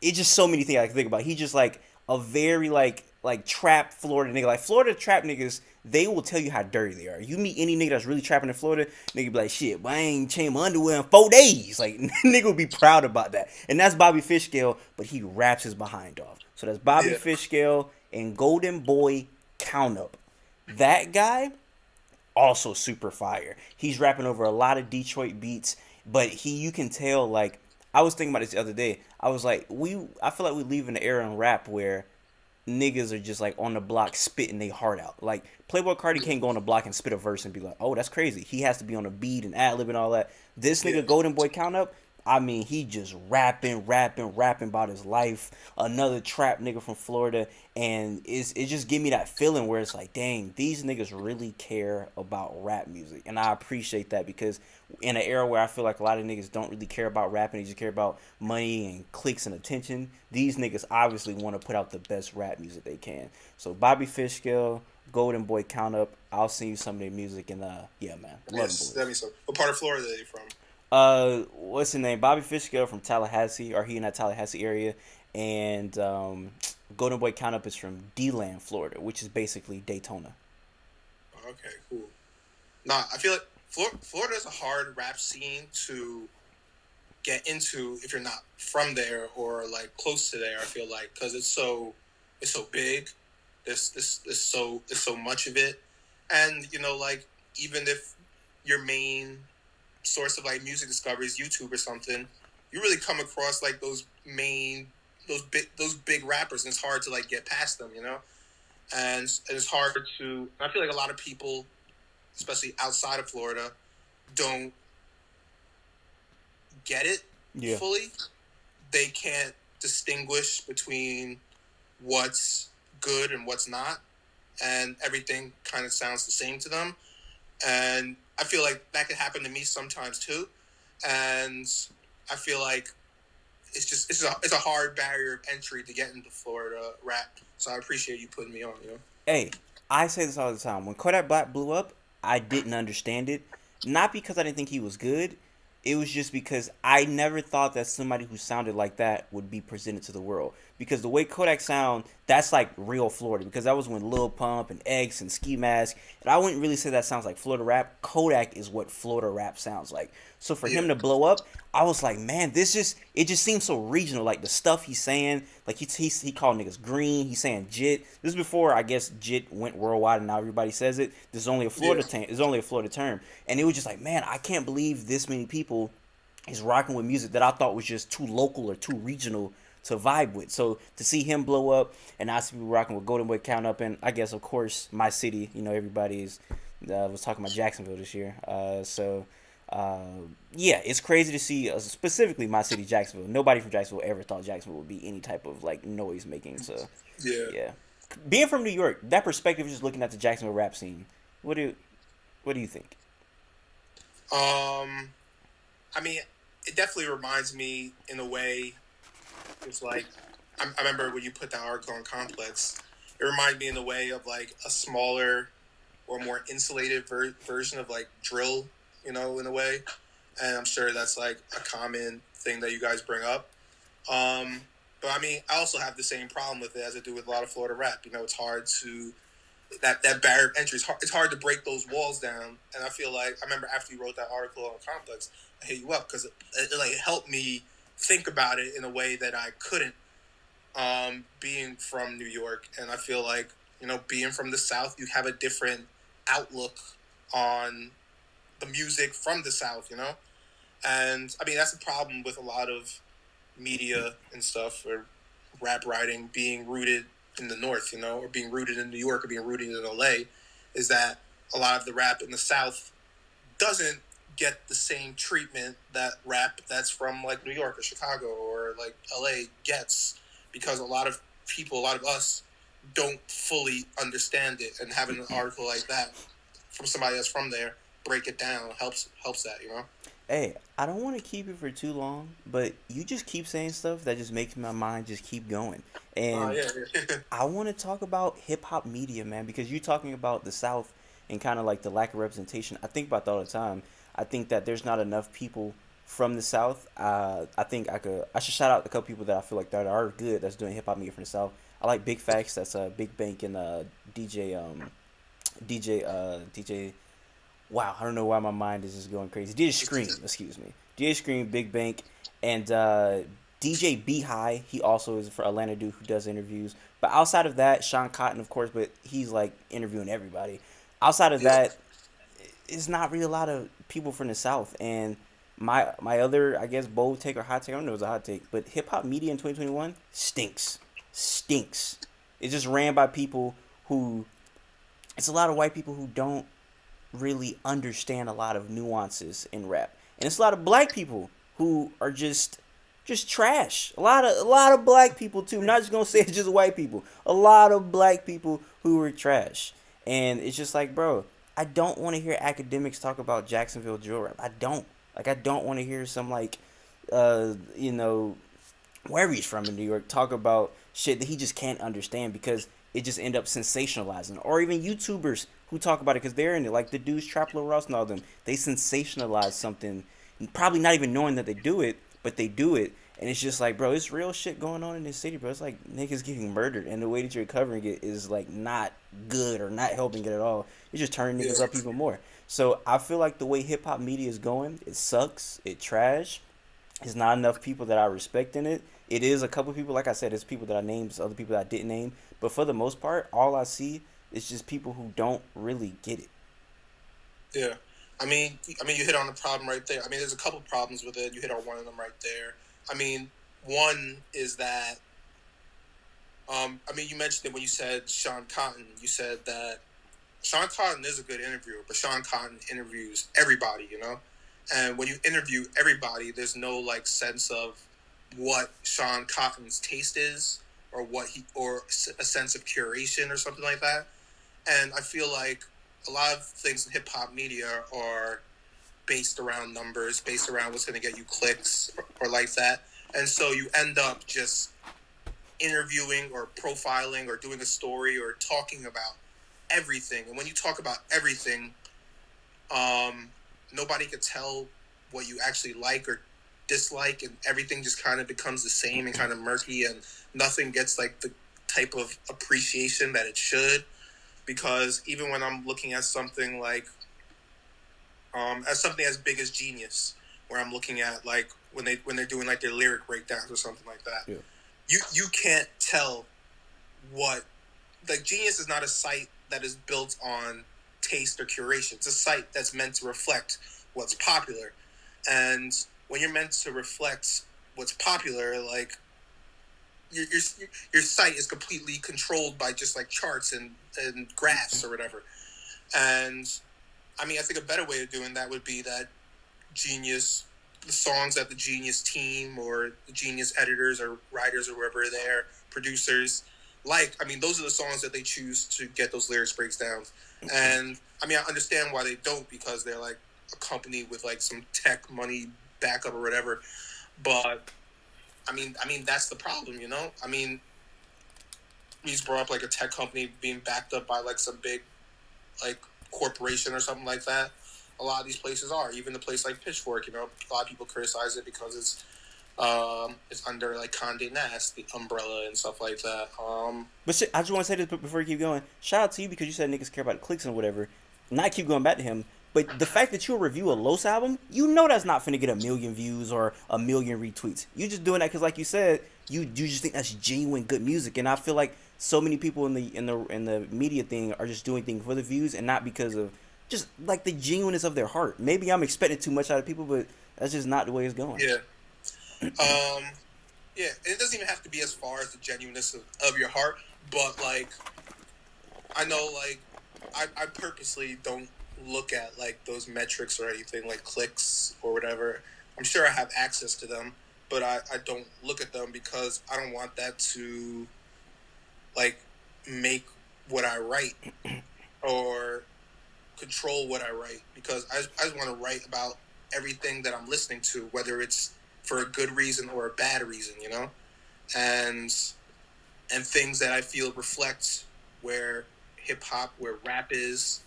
just so many things I can think about. He just like a very like trap Florida nigga. Like Florida trap niggas, they will tell you how dirty they are. You meet any nigga that's really trapping in Florida, nigga be like, shit, but I ain't changed my underwear in 4 days. Like nigga will be proud about that. And that's Bobby Fishkill, but he raps his behind off. So that's Bobby Yeah. Fishkill and Golden Boy Count Up. That guy also super fire. He's rapping over a lot of Detroit beats, but you can tell like I was thinking about this the other day. I was like, I feel like we live in an era in rap where niggas are just like on the block spitting their heart out. Like Playboy Cardi can't go on the block and spit a verse and be like, oh, that's crazy. He has to be on a beat and ad lib and all that. This Yeah. nigga Golden Boy Count Up, I mean, he just rapping about his life. Another trap nigga from Florida, and it just give me that feeling where it's like, dang, these niggas really care about rap music, and I appreciate that because in an era where I feel like a lot of niggas don't really care about rapping, they just care about money and clicks and attention. These niggas obviously want to put out the best rap music they can. So Bobby Fishkill, Golden Boy Count Up, I'll send you some of their music, and yeah, man, love them Yes, that boys. means so. What part of Florida are you from? What's his name? Bobby Fishkill from Tallahassee, or he in that Tallahassee area, and Golden Boy Count Up is from D-Land, Florida, which is basically Daytona. Okay, cool. Nah, I feel like Florida is a hard rap scene to get into if you're not from there or like close to there. I feel like because it's so big. There's so much of it, and like even if your main source of like music discovery is YouTube or something, you really come across like those big rappers, and it's hard to like get past them, and it's hard to. I feel like a lot of people, especially outside of Florida, don't get it Yeah. fully. They can't distinguish between what's good and what's not, and everything kind of sounds the same to them. And I feel like that could happen to me sometimes too. And I feel like it's a hard barrier of entry to get into Florida rap. So I appreciate you putting me on. Hey, I say this all the time. When Kodak Black blew up, I didn't understand it. Not because I didn't think he was good. It was just because I never thought that somebody who sounded like that would be presented to the world. Because the way Kodak sound, that's like real Florida. Because that was when Lil Pump and X and Ski Mask. And I wouldn't really say that sounds like Florida rap. Kodak is what Florida rap sounds like. So for him Yeah. to blow up, I was like, man, it just seems so regional. Like the stuff he's saying, like he called niggas green. He's saying jit. This is before I guess jit went worldwide and now everybody says it. This is only a Florida Yeah. term. It's only a Florida term. And it was just like, man, I can't believe this many people is rocking with music that I thought was just too local or too regional to vibe with. So to see him blow up and I see people rocking with Golden Boy Count Up, and I guess of course my city, everybody's was talking about Jacksonville this year. Uh, yeah, it's crazy to see specifically my city, Jacksonville. Nobody from Jacksonville ever thought Jacksonville would be any type of like noise making. So Yeah. yeah, being from New York, that perspective, just looking at the Jacksonville rap scene. What do you think? I mean, it definitely reminds me in a way. It's like I remember when you put that article on Complex. It reminded me in a way of like a smaller or more insulated version of like drill, in a way. And I'm sure that's like a common thing that you guys bring up. But But I mean, I also have the same problem with it as I do with a lot of Florida rap. You know, it's hard to that barrier of entry. It's hard to break those walls down. And I feel like I remember after you wrote that article on Complex, I hit you up because it like helped me think about it in a way that I couldn't. Being from New York, and I feel like being from the South, you have a different outlook on the music from the South. And I mean that's the problem with a lot of media and stuff, or rap writing being rooted in the North, or being rooted in New York, or being rooted in LA, is that a lot of the rap in the South doesn't get the same treatment that rap that's from like New York or Chicago or like LA gets, because a lot of people, a lot of us, don't fully understand it, and having an article like that from somebody that's from there break it down helps that. Hey, I don't want to keep it for too long, but you just keep saying stuff that just makes my mind just keep going. Oh And yeah, yeah. I want to talk about hip hop media, man, because you're talking about the South and kind of like the lack of representation. I think about that all the time. I think that there's not enough people from the South. I think I should shout out a couple people that I feel like that are good that's doing hip hop media from the South. I like Big Facts. That's Big Bank and DJ DJ. Wow, I don't know why my mind is just going crazy. DJ Scream, excuse me. DJ Scream, Big Bank, and DJ B High. He also is for Atlanta dude who does interviews. But outside of that, Sean Cotton, of course, but he's like interviewing everybody. Outside of Yeah. that, it's not really a lot of people from the South. And my other, I guess, bold take or hot take, I don't know if it's a hot take, but hip hop media in 2021 stinks. Stinks. It's just ran by people who, it's a lot of white people who don't really understand a lot of nuances in rap. And it's a lot of black people who are just trash. A lot of black people too. I'm not just gonna say it's just white people. A lot of black people who are trash. And it's just like, bro, I don't want to hear academics talk about Jacksonville drill rap. I don't. Like I don't want to hear some like you know, where he's from in New York talk about shit that he just can't understand because it just end up sensationalizing. Or even YouTubers who talk about it because they're in it, like the dudes Trap Lil Ross and all them. They sensationalize something, probably not even knowing that they do it, but they do it. And it's just like, bro, it's real shit going on in this city, bro. It's like niggas getting murdered, and the way that you're covering it is like not good or not helping it at all. You're just turning Yeah. niggas up even more. So I feel like the way hip hop media is going, it sucks, it trash. There's not enough people that I respect in it. It is a couple people, like I said, it's people that I named, it's other people that I didn't name. But for the most part, all I see is just people who don't really get it. Yeah. I mean, you hit on the problem right there. I mean, there's a couple problems with it. You hit on one of them right there. I mean, one is that, I mean, you mentioned it when you said Sean Cotton. You said that Sean Cotton is a good interviewer, but Sean Cotton interviews everybody. And when you interview everybody, there's no like sense of what Sean Cotton's taste is, or or a sense of curation or something like that. And I feel like a lot of things in hip hop media are based around numbers, based around what's going to get you clicks, or like that. And so you end up just interviewing or profiling or doing a story or talking about everything. And when you talk about everything, nobody could tell what you actually like or dislike, and everything just kind of becomes the same and kind of murky, and nothing gets like the type of appreciation that it should. Because even when I'm looking at something like as something as big as Genius, where I'm looking at like when they're doing like their lyric breakdowns or something like that, Yeah. you can't tell what, like, Genius is not a site that is built on taste or curation. It's a site that's meant to reflect what's popular. And when you're meant to reflect what's popular, like your site is completely controlled by just like charts and graphs or whatever. And I mean, I think a better way of doing that would be that Genius, the songs that the Genius team or the Genius editors or writers or whoever are there, producers, like, I mean, those are the songs that they choose to get those lyrics breaks down. And I mean, I understand why they don't, because they're like a company with like some tech money backup or whatever. But I mean that's the problem. I mean, we just brought up like a tech company being backed up by like some big like corporation or something like that. A lot of these places are, even the place like Pitchfork. A lot of people criticize it because it's It's under like Condé Nast, the umbrella and stuff like that. But shit, I just want to say this before you keep going. Shout out to you because you said niggas care about the clicks and whatever. Not keep going back to him. But the fact that you'll review a Los album, you know that's not finna get a million views or a million retweets. You just doing that because, like you said, you just think that's genuine good music. And I feel like so many people in the media thing are just doing things for the views and not because of just like the genuineness of their heart. Maybe I'm expecting too much out of people, but that's just not the way it's going. Yeah. Um, yeah. It doesn't even have to be as far as the genuineness of your heart, but like I know, like I purposely don't look at like those metrics or anything like clicks or whatever. I'm sure I have access to them, but I don't look at them because I don't want that to like make what I write or control what I write because I just want to write about everything that I'm listening to, whether it's for a good reason or a bad reason, you know, and things that I feel reflect where hip hop, where rap is,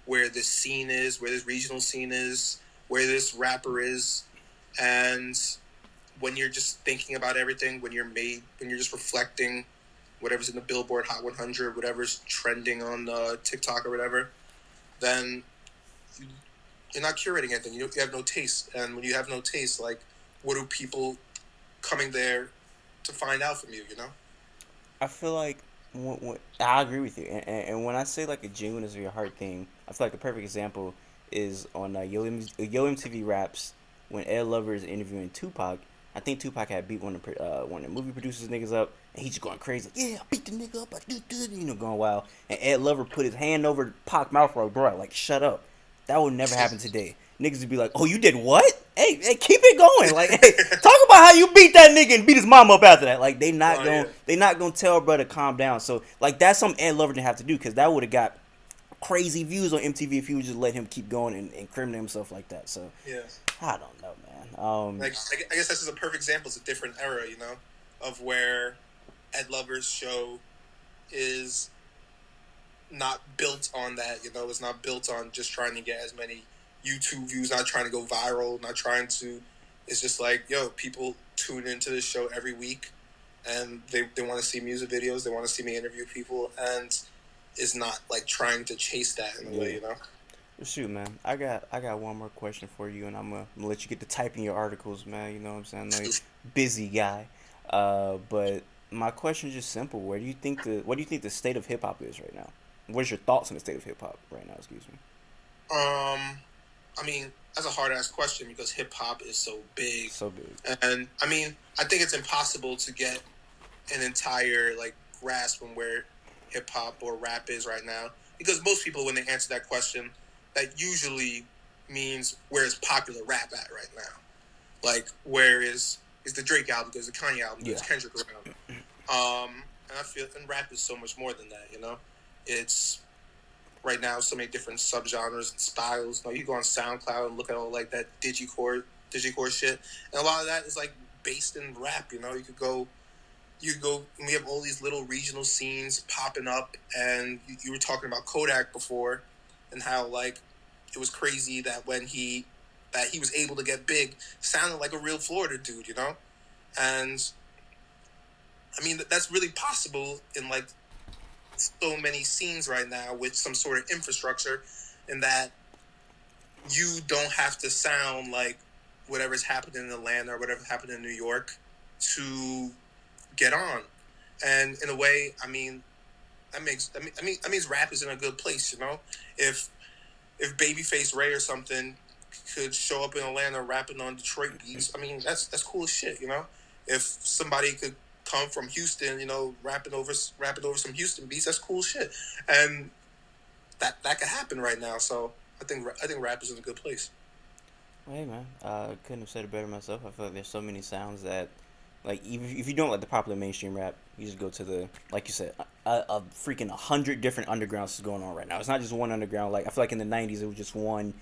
where this scene is, where this regional scene is, where this rapper is, and when you're just thinking about everything, when you're just reflecting whatever's in the Billboard Hot 100, whatever's trending on TikTok or whatever, then you're not curating anything. You have no taste. And when you have no taste, like, what are people coming there to find out from you, you know? I feel like I agree with you, and when I say like a genuineness of your heart thing, I feel like the perfect example is on Yo MTV Raps when Ed Lover is interviewing Tupac. I think Tupac had beat one of the movie producers niggas up, and he's just going crazy. Like, yeah, I beat the nigga up, I did, going wild. And Ed Lover put his hand over Pac's mouth, like, bro, like, shut up. That would never happen today. Niggas would be like, oh, you did what? Hey, keep it going. Like, hey, talk about how you beat that nigga and beat his mom up after that. Like, they not gonna tell bro to calm down. So, like, that's something Ed Lover didn't have to do because that would have got crazy views on MTV if he would just let him keep going and incriminate himself like that. So, Yeah. I don't know, man. Like, I guess this is a perfect example. It's a different era, you know, of where Ed Lover's show is not built on that, you know, it's not built on just trying to get as many YouTube views, not trying to go viral, not trying to, it's just like, yo, people tune into this show every week and they want to see music videos, they want to see me interview people, and it's not like trying to chase that in a way, you know? Shoot, man. I got one more question for you, and I'm gonna let you get to typing your articles, man. You know what I'm saying? I know you're a busy guy. But my question is just simple. What do you think the state of hip hop is right now? What's your thoughts on the state of hip hop right now? Excuse me. I mean, that's a hard ass question because hip hop is so big. So big. And I mean, I think it's impossible to get an entire like grasp on where hip hop or rap is right now because most people, when they answer that question, that usually means where is popular rap at right now. Like, where is the Drake album? There's the Kanye album. There's Kendrick album. And I feel, and rap is so much more than that. You know, it's right now so many different subgenres and styles. You know, you go on SoundCloud and look at all like that digicore shit, and a lot of that is like based in rap. You know, you could go. And we have all these little regional scenes popping up, and you were talking about Kodak before, and how like it was crazy that when he was able to get big, sounded like a real Florida dude, you know, and I mean that's really possible in like so many scenes right now with some sort of infrastructure, and that you don't have to sound like whatever's happening in Atlanta or whatever happened in New York to get on. And in a way, I mean, that means rap is in a good place, you know. If Babyface Ray or something could show up in Atlanta rapping on Detroit beats, I mean, that's cool as shit, you know. If somebody could come from Houston, you know, rapping over some Houston beats, that's cool shit, and that could happen right now. So I think rap is in a good place. Hey man, couldn't have said it better myself. I feel like there's so many sounds that, like, even if you don't like the popular mainstream rap, you just go to the, like you said, a freaking 100 different undergrounds is going on right now. It's not just one underground. Like, I feel like in the 90s it was just one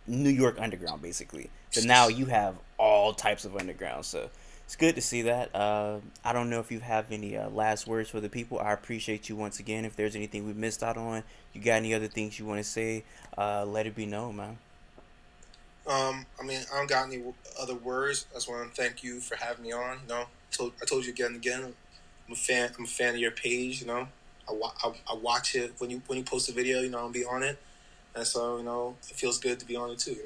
New York underground basically. But now you have all types of underground. So it's good to see that. I don't know if you have any last words for the people. I appreciate you once again. If there's anything we missed out on, you got any other things you want to say, let it be known, man. I mean, I don't got any other words. I just want to thank you for having me on. I told you again and again. I'm a fan. I'm a fan of your page. I watch it when you post a video. I'll be on it, and so it feels good to be on it too.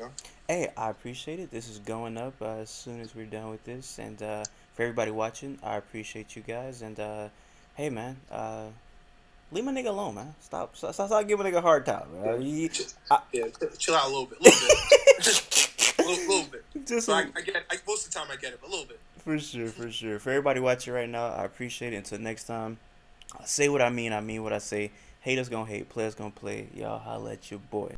Hey, I appreciate it. This is going up as soon as we're done with this, and for everybody watching, I appreciate you guys. And hey, man, leave my nigga alone, man. Stop giving a nigga a hard time, Yeah, man. I, yeah. Chill out a little bit, little bit. just But a, I get it. Most of the time I get it, but a little bit. for sure, for sure. For everybody watching right now, I appreciate it. Until next time, I say what I mean what I say. Haters gonna hate, players gonna play. Y'all holla at your boy.